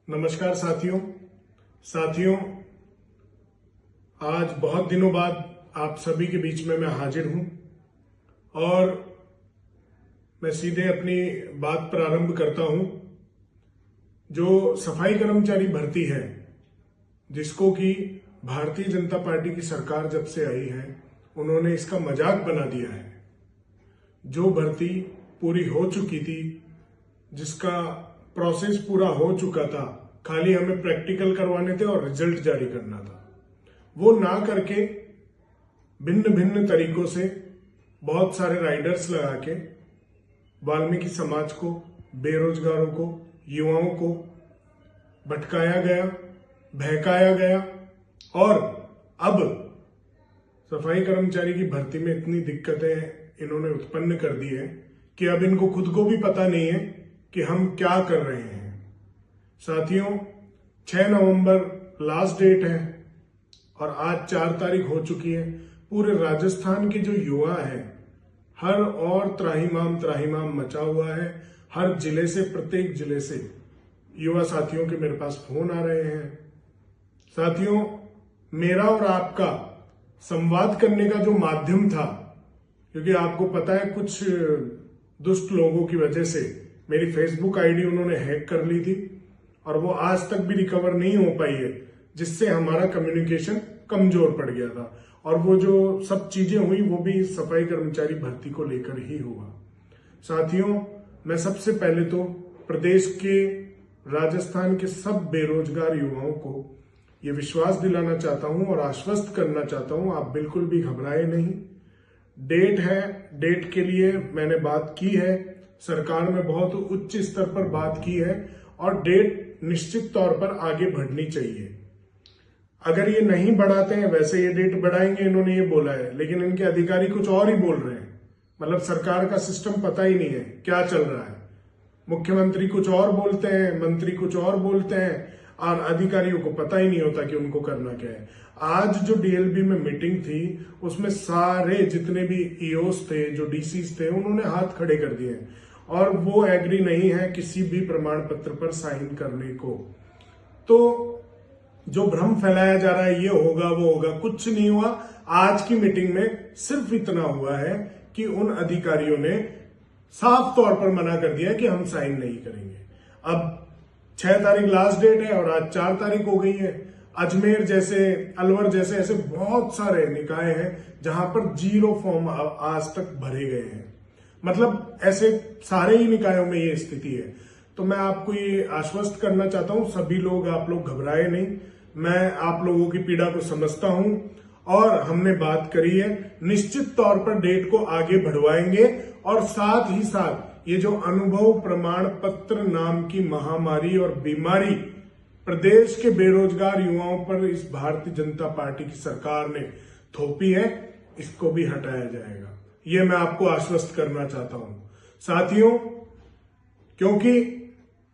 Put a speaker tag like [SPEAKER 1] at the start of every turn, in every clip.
[SPEAKER 1] नमस्कार साथियों, आज बहुत दिनों बाद आप सभी के बीच में मैं हाजिर हूं और मैं सीधे अपनी बात प्रारंभ करता हूं। जो सफाई कर्मचारी भर्ती है, जिसको कि भारतीय जनता पार्टी की सरकार जब से आई है उन्होंने इसका मजाक बना दिया है। जो भर्ती पूरी हो चुकी थी, जिसका प्रोसेस पूरा हो चुका था, खाली हमें प्रैक्टिकल करवाने थे और रिजल्ट जारी करना था, वो ना करके भिन्न भिन्न तरीकों से बहुत सारे राइडर्स लगा के वाल्मीकि समाज को, बेरोजगारों को, युवाओं को भटकाया गया, बहकाया गया और अब सफाई कर्मचारी की भर्ती में इतनी दिक्कतें इन्होंने उत्पन्न कर दी है कि अब इनको खुद को भी पता नहीं है कि हम क्या कर रहे हैं। साथियों, 6 नवंबर लास्ट डेट है और आज 4 तारीख हो चुकी है। पूरे राजस्थान के जो युवा हैं, हर और त्राहिमाम मचा हुआ है। हर जिले से, प्रत्येक जिले से युवा साथियों के मेरे पास फोन आ रहे हैं। साथियों, मेरा और आपका संवाद करने का जो माध्यम था, क्योंकि आपको पता है कुछ दुष्ट लोगों की वजह से मेरी फेसबुक आईडी उन्होंने हैक कर ली थी और वो आज तक भी रिकवर नहीं हो पाई है, जिससे हमारा कम्युनिकेशन कमजोर पड़ गया था। और वो जो सब चीजें हुई वो भी सफाई कर्मचारी भर्ती को लेकर ही हुआ। साथियों, मैं सबसे पहले तो प्रदेश के, राजस्थान के सब बेरोजगार युवाओं को ये विश्वास दिलाना चाहता हूं और आश्वस्त करना चाहता हूं, आप बिल्कुल भी घबराए नहीं। डेट है, डेट के लिए मैंने बात की है, सरकार में बहुत उच्च स्तर पर बात की है और डेट निश्चित तौर पर आगे बढ़नी चाहिए। अगर ये नहीं बढ़ाते हैं, वैसे ये डेट बढ़ाएंगे, इन्होंने ये बोला है, लेकिन इनके अधिकारी कुछ और ही बोल रहे हैं। मतलब सरकार का सिस्टम पता ही नहीं है क्या चल रहा है। मुख्यमंत्री कुछ और बोलते हैं, मंत्री कुछ और बोलते हैं और अधिकारियों को पता ही नहीं होता कि उनको करना क्या है। आज जो डीएलबी में मीटिंग थी, उसमें सारे जितने भी ईओस थे, जो डीसीज थे, उन्होंने हाथ खड़े कर दिए और वो एग्री नहीं है किसी भी प्रमाण पत्र पर साइन करने को। तो जो भ्रम फैलाया जा रहा है ये होगा वो होगा, कुछ नहीं हुआ। आज की मीटिंग में सिर्फ इतना हुआ है कि उन अधिकारियों ने साफ तौर पर मना कर दिया कि हम साइन नहीं करेंगे। अब 6 तारीख लास्ट डेट है और आज 4 तारीख हो गई है। अजमेर जैसे, अलवर जैसे ऐसे बहुत सारे निकाय हैं जहां पर 0 फॉर्म आज तक भरे गए हैं। मतलब ऐसे सारे ही निकायों में ये स्थिति है। तो मैं आपको ये आश्वस्त करना चाहता हूं, सभी लोग, आप लोग घबराए नहीं। मैं आप लोगों की पीड़ा को समझता हूं और हमने बात करी है, निश्चित तौर पर डेट को आगे बढ़वाएंगे और साथ ही साथ ये जो अनुभव प्रमाण पत्र नाम की महामारी और बीमारी प्रदेश के बेरोजगार युवाओं पर इस भारतीय जनता पार्टी की सरकार ने थोपी है, इसको भी हटाया जाएगा। ये मैं आपको आश्वस्त करना चाहता हूं। साथियों, क्योंकि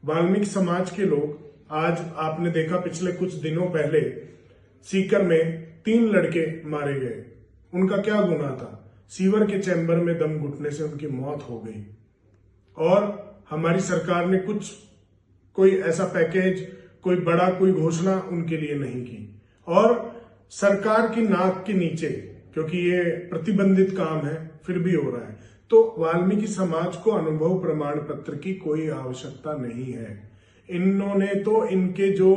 [SPEAKER 1] वाल्मीकि समाज के लोग, आज आपने देखा पिछले कुछ दिनों पहले सीकर में 3 लड़के मारे गए। उनका क्या गुनाह था? सीवर के चैम्बर में दम घुटने से उनकी मौत हो गई और हमारी सरकार ने कोई ऐसा पैकेज, कोई बड़ा कोई घोषणा उनके लिए नहीं की। और सरकार की नाक के नीचे, क्योंकि ये प्रतिबंधित काम है, फिर भी हो रहा है। तो वाल्मीकि समाज को अनुभव प्रमाण पत्र की कोई आवश्यकता नहीं है। इन्होंने तो इनके जो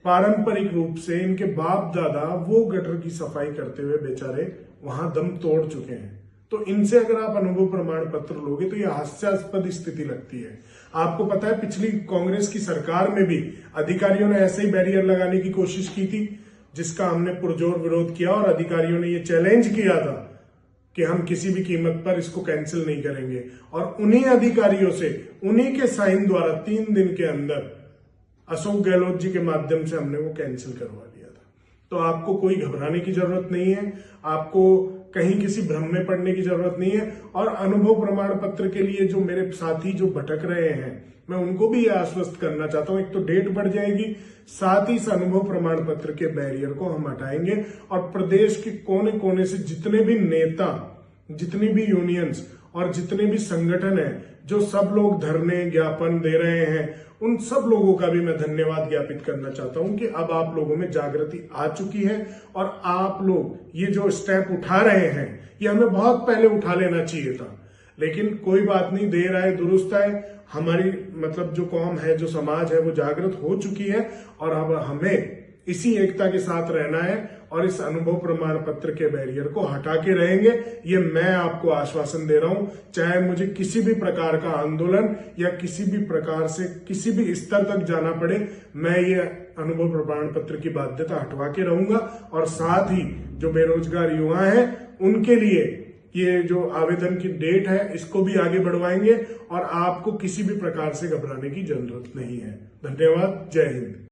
[SPEAKER 1] पारंपरिक रूप से इनके बाप दादा वो गटर की सफाई करते हुए बेचारे वहां दम तोड़ चुके हैं। तो इनसे अगर आप अनुभव प्रमाण पत्र लोगे तो ये हास्यास्पद स्थिति लगती है। आपको पता है पिछली कांग्रेस की सरकार में भी अधिकारियों ने ऐसे ही बैरियर लगाने की कोशिश की थी, जिसका हमने पुरजोर विरोध किया और अधिकारियों ने ये चैलेंज किया था कि हम किसी भी कीमत पर इसको कैंसिल नहीं करेंगे। और उन्हीं अधिकारियों से, उन्हीं के साइन द्वारा 3 दिन के अंदर अशोक गहलोत जी के माध्यम से हमने वो कैंसिल करवा दिया था। तो आपको कोई घबराने की जरूरत नहीं है, आपको कहीं किसी भ्रम में पड़ने की जरूरत नहीं है। और अनुभव प्रमाण पत्र के लिए जो मेरे साथी जो भटक रहे हैं, मैं उनको भी यह आश्वस्त करना चाहता हूं, एक तो डेट बढ़ जाएगी, साथ ही इस अनुभव प्रमाण पत्र के बैरियर को हम हटाएंगे और प्रदेश के कोने कोने से जितने भी नेता, जितनी भी यूनियंस और जितने भी संगठन हैं जो सब लोग धरने ज्ञापन दे रहे हैं, उन सब लोगों का भी मैं धन्यवाद ज्ञापित करना चाहता हूं कि अब आप लोगों में जागृति आ चुकी है और आप लोग ये जो स्टेप उठा रहे हैं ये हमें बहुत पहले उठा लेना चाहिए था, लेकिन कोई बात नहीं, देर आए दुरुस्त आए। हमारी मतलब जो कौम है, जो समाज है, वो जागृत हो चुकी है और अब हमें इसी एकता के साथ रहना है और इस अनुभव प्रमाण पत्र के बैरियर को हटा के रहेंगे। ये मैं आपको आश्वासन दे रहा हूं, चाहे मुझे किसी भी प्रकार का आंदोलन या किसी भी प्रकार से किसी भी स्तर तक जाना पड़े, मैं ये अनुभव प्रमाण पत्र की बाध्यता हटवा के रहूंगा। और साथ ही जो बेरोजगार युवा हैं उनके लिए ये जो आवेदन की डेट है इसको भी आगे बढ़वाएंगे और आपको किसी भी प्रकार से घबराने की जरूरत नहीं है। धन्यवाद। जय हिंद।